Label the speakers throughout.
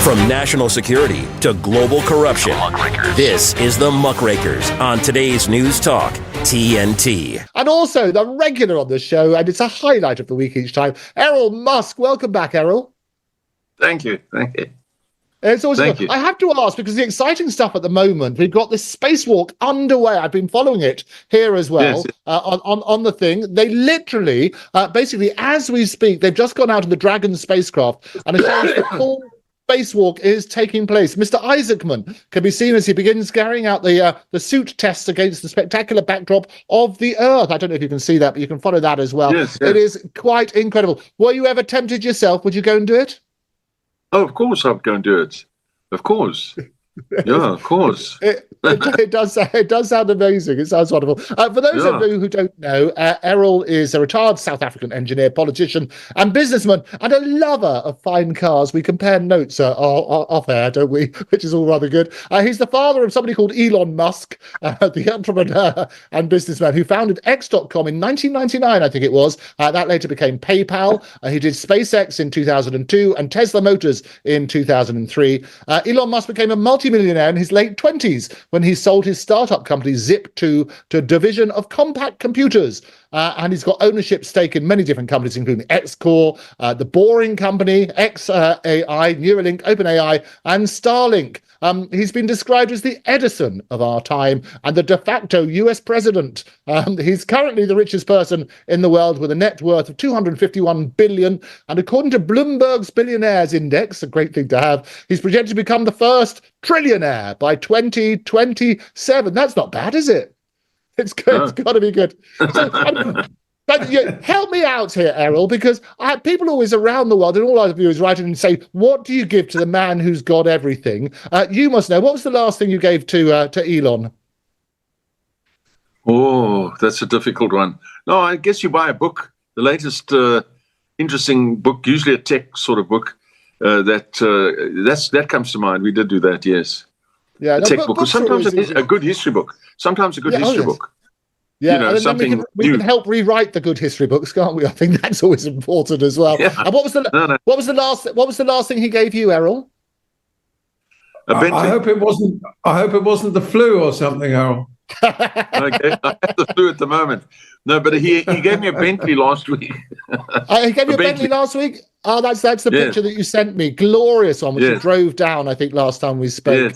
Speaker 1: From national security to global corruption, this is the Muckrakers on today's News Talk, TNT.
Speaker 2: And also the regular on the show, and it's a highlight of the week each time, Errol Musk. Welcome back, Errol.
Speaker 3: Thank you.
Speaker 2: It's also good. I have to ask, because the exciting stuff at the moment, we've got this spacewalk underway. I've been following it here as well.
Speaker 3: Yes.
Speaker 2: On the thing. They literally, basically, as we speak, they've just gone out of the Dragon spacecraft, and it shows the full spacewalk is taking place. Mr. Isaacman can be seen as he begins carrying out the suit tests against the spectacular backdrop of the Earth. I don't know if you can see that, but you can follow that as well.
Speaker 3: Yes.
Speaker 2: It is quite incredible. Were you ever tempted yourself? Would you go and do it?
Speaker 3: Oh, of course I'd go and do it. Of course. Yeah, of course.
Speaker 2: It does sound amazing. It sounds wonderful. For those of you who don't know, Errol is a retired South African engineer, politician and businessman, and a lover of fine cars. We compare notes off air, don't we? Which is all rather good. He's the father of somebody called Elon Musk, the entrepreneur and businessman who founded X.com in 1999, I think it was. That later became PayPal. He did SpaceX in 2002 and Tesla Motors in 2003. Elon Musk became a multimillionaire in his late 20s when he sold his startup company Zip2 to a division of Compaq Computers. And he's got ownership stake in many different companies, including Xcore, The Boring Company, XAI, Neuralink, OpenAI, and Starlink. He's been described as the Edison of our time and the de facto US president. He's currently the richest person in the world with a net worth of 251 billion. And according to Bloomberg's Billionaires Index, a great thing to have, he's projected to become the first trillionaire by 2027. That's not bad, is it? It's good. No. It's got to be good. So, but help me out here, Errol, because people always around the world, and all I do is write in and say, what do you give to the man who's got everything? You must know. What was the last thing you gave to Elon?
Speaker 3: Oh, that's a difficult one. No, I guess you buy a book, the latest interesting book, usually a tech sort of book. That comes to mind. We did do that, yes.
Speaker 2: Yeah,
Speaker 3: a tech book. Sometimes a good history book. Sometimes a good history book.
Speaker 2: Yeah,
Speaker 3: you know,
Speaker 2: and then we can help rewrite the good history books, can't we? I think that's always important as well. Yeah. And what was the last thing he gave you, Errol?
Speaker 4: I hope it wasn't the flu or something, Errol.
Speaker 3: Okay, I have the flu at the moment. No, but he gave me a Bentley last week.
Speaker 2: He gave you a Bentley last week? Oh, that's the picture that you sent me. Glorious one, which you drove down, I think, last time we spoke,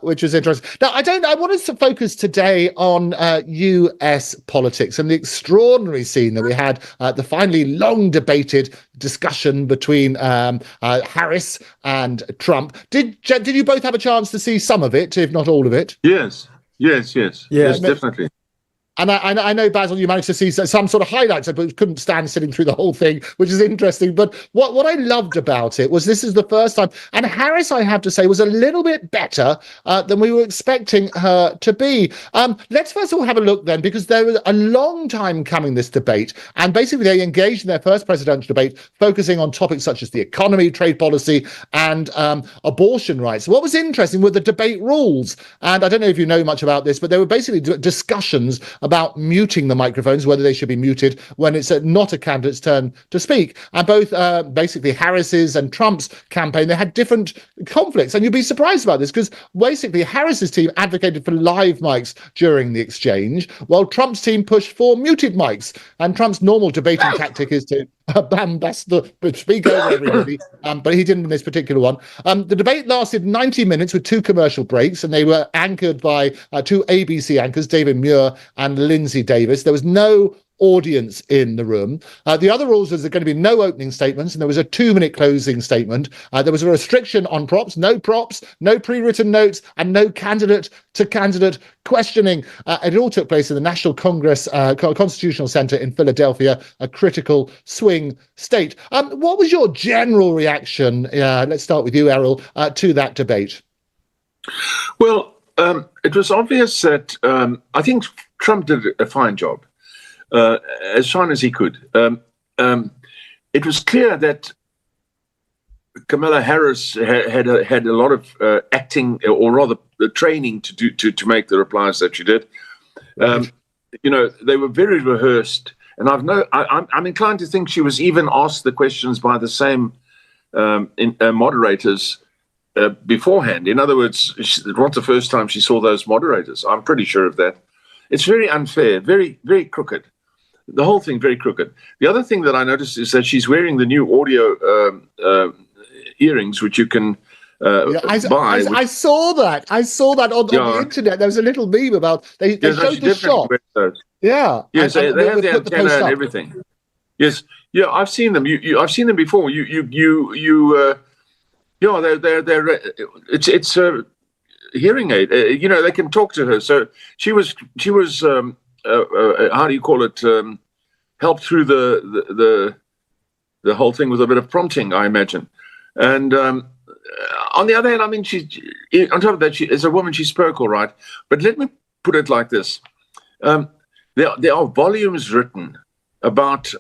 Speaker 2: which was interesting. Now, I wanted to focus today on US politics and the extraordinary scene that we had, the finally long debated discussion between Harris and Trump. Did you both have a chance to see some of it, if not all of it?
Speaker 3: Yes, definitely.
Speaker 2: And I know, Basil, you managed to see some sort of highlights, but couldn't stand sitting through the whole thing, which is interesting. But what I loved about it was this is the first time, and Harris, I have to say, was a little bit better than we were expecting her to be. Let's first of all have a look then, because there was a long time coming, this debate, and basically they engaged in their first presidential debate, focusing on topics such as the economy, trade policy, and abortion rights. What was interesting were the debate rules, and I don't know if you know much about this, but there were basically discussions about muting the microphones, whether they should be muted when it's not a candidate's turn to speak. And both basically Harris's and Trump's campaign, they had different conflicts. And you'd be surprised about this, because basically Harris's team advocated for live mics during the exchange, while Trump's team pushed for muted mics. And Trump's normal debating tactic is to speak over everybody, but he didn't in this particular one. The debate lasted 90 minutes with 2 commercial breaks, and they were anchored by 2 ABC anchors, David Muir and Lindsay Davis. There was no audience in the room. The other rules was there going to be no opening statements, and there was a 2-minute closing statement. There was a restriction on props, no pre-written notes, and no candidate-to-candidate questioning. It all took place in the National Congress Constitutional Center in Philadelphia, a critical swing state. What was your general reaction? Let's start with you, Errol, to that debate.
Speaker 3: Well, it was obvious that I think Trump did a fine job. As fine as he could. It was clear that Kamala Harris had a lot of acting, or rather training to make the replies that she did. Right. You know, they were very rehearsed, and I'm inclined to think she was even asked the questions by the same moderators beforehand. In other words, it wasn't the first time she saw those moderators. I'm pretty sure of that. It's very unfair, very, very crooked. The whole thing very crooked. The other thing that I noticed is that she's wearing the new audio earrings, which you can buy.
Speaker 2: I saw that. I saw that on the internet. There was a little meme about they showed the shot. Yeah.
Speaker 3: Yes, they have the antenna and everything. Yes. Yeah, I've seen them. I've seen them before. It's a hearing aid. They can talk to her. So she was how do you call it? Helped through the whole thing with a bit of prompting, I imagine. And on the other hand, I mean, on top of that, as a woman, she spoke all right. But let me put it like this: there are volumes written about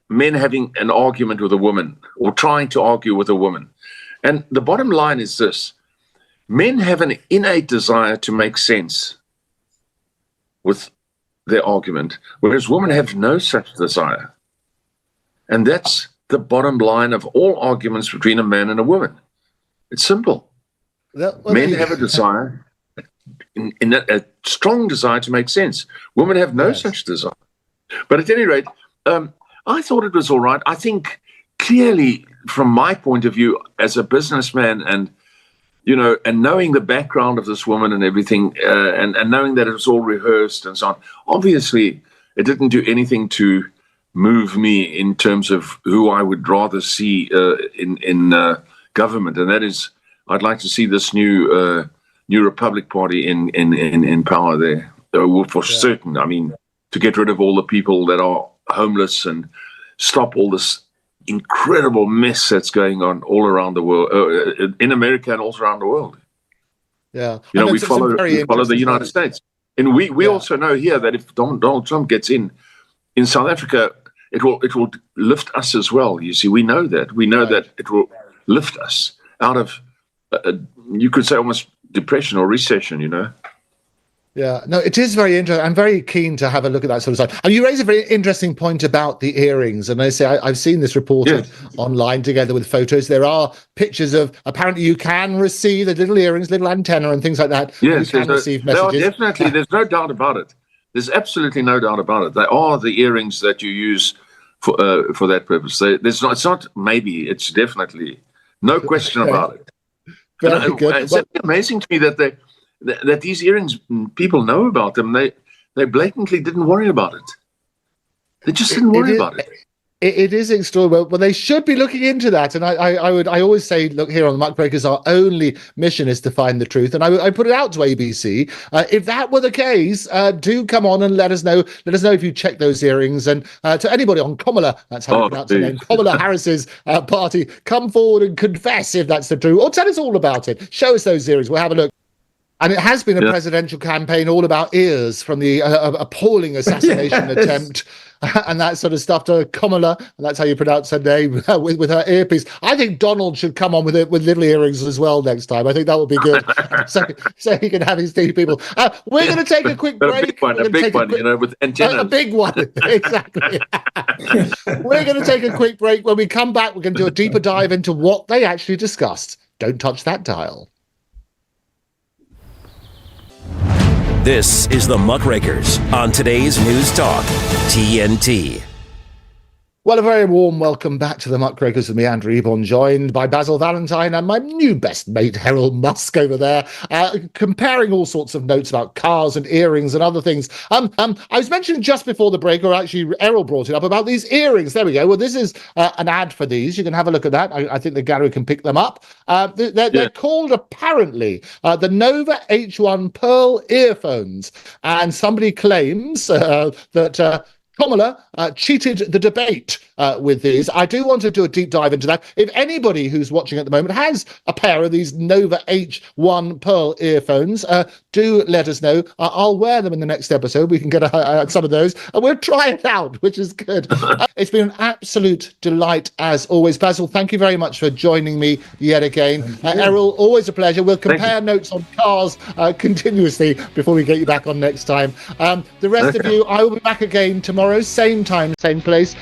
Speaker 3: men having an argument with a woman or trying to argue with a woman. And the bottom line is this: men have an innate desire to make sense with their argument, whereas women have no such desire. And that's the bottom line of all arguments between a man and a woman. It's simple. Men have a desire, a strong desire to make sense. Women have no such desire. But at any rate, I thought it was all right. I think clearly, from my point of view, as a businessman and knowing the background of this woman and everything, and knowing that it was all rehearsed and so on, obviously it didn't do anything to move me in terms of who I would rather see in government, and that is, I'd like to see this new Republic Party in power there, for certain. I mean, to get rid of all the people that are homeless and stop all this incredible mess that's going on all around the world, in America and all around the world.
Speaker 2: Yeah,
Speaker 3: we follow the United States, and we also know here that if Donald Trump gets in South Africa, it will lift us as well. You see, we know that that it will lift us out of you could say almost depression or recession.
Speaker 2: Yeah, no, it is very interesting. I'm very keen to have a look at that sort of stuff. And you raise a very interesting point about the earrings. And I say I've seen this reported online together with photos. There are pictures of, apparently you can receive the little earrings, little antenna and things like that.
Speaker 3: Yes,
Speaker 2: you can receive messages.
Speaker 3: There are definitely, there's no doubt about it. There's absolutely no doubt about it. They are the earrings that you use for that purpose. It's not maybe, it's definitely, no question about it.
Speaker 2: Very good.
Speaker 3: It's amazing to me that these earrings, people know about them. They blatantly didn't worry about it. They just didn't worry about it.
Speaker 2: It is extraordinary. Well, they should be looking into that. And I always say, look, here on the Muckrakers, our only mission is to find the truth. And I put it out to ABC. If that were the case, do come on and let us know. Let us know if you check those earrings. And to anybody on Kamala, that's how you pronounce her name, Kamala Harris's party, come forward and confess if that's the truth. Or tell us all about it. Show us those earrings. We'll have a look. And it has been a presidential campaign all about ears, from the appalling assassination attempt and that sort of stuff, to Kamala, and that's how you pronounce her name, with her earpiece. I think Donald should come on with little earrings as well next time. I think that would be good, so he can have his two people. We're going to take a quick break.
Speaker 3: A big one, with antennas.
Speaker 2: A big one, exactly. We're going to take a quick break. When we come back, we're going to do a deeper dive into what they actually discussed. Don't touch that dial.
Speaker 1: This is the Muckrakers on today's News Talk, TNT.
Speaker 2: Well, a very warm welcome back to the Muckrakers with me, Andrew Eborn, joined by Basil Valentine and my new best mate, Errol Musk, over there, comparing all sorts of notes about cars and earrings and other things. I was mentioning just before the break, or actually Errol brought it up, about these earrings. There we go. Well, this is an ad for these. You can have a look at that. I think the gallery can pick them up. They're called, apparently, the Nova H1 Pearl earphones. And somebody claims that Kamala cheated the debate with these. I do want to do a deep dive into that. If anybody who's watching at the moment has a pair of these Nova H1 Pearl earphones, do let us know. I'll wear them in the next episode. We can get some of those, and we'll try it out, which is good. It's been an absolute delight, as always. Basil, thank you very much for joining me yet again. Errol, always a pleasure. We'll compare notes on cars continuously before we get you back on next time. The rest of you, I will be back again tomorrow, same time, same place.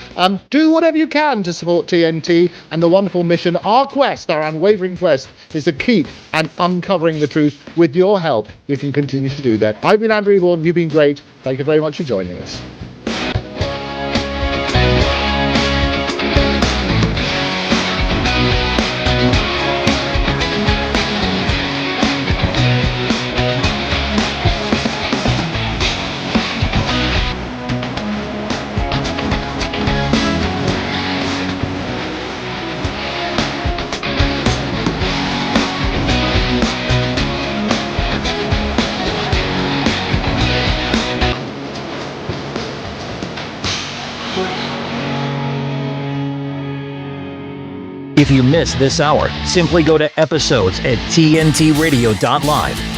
Speaker 2: Do do whatever you can to support TNT and the wonderful mission. Our quest, our unwavering quest, is to keep and uncovering the truth. With your help, we can continue to do that. I've been Andrew Eborn. You've been great. Thank you very much for joining us.
Speaker 1: If you missed this hour, simply go to episodes at tntradio.live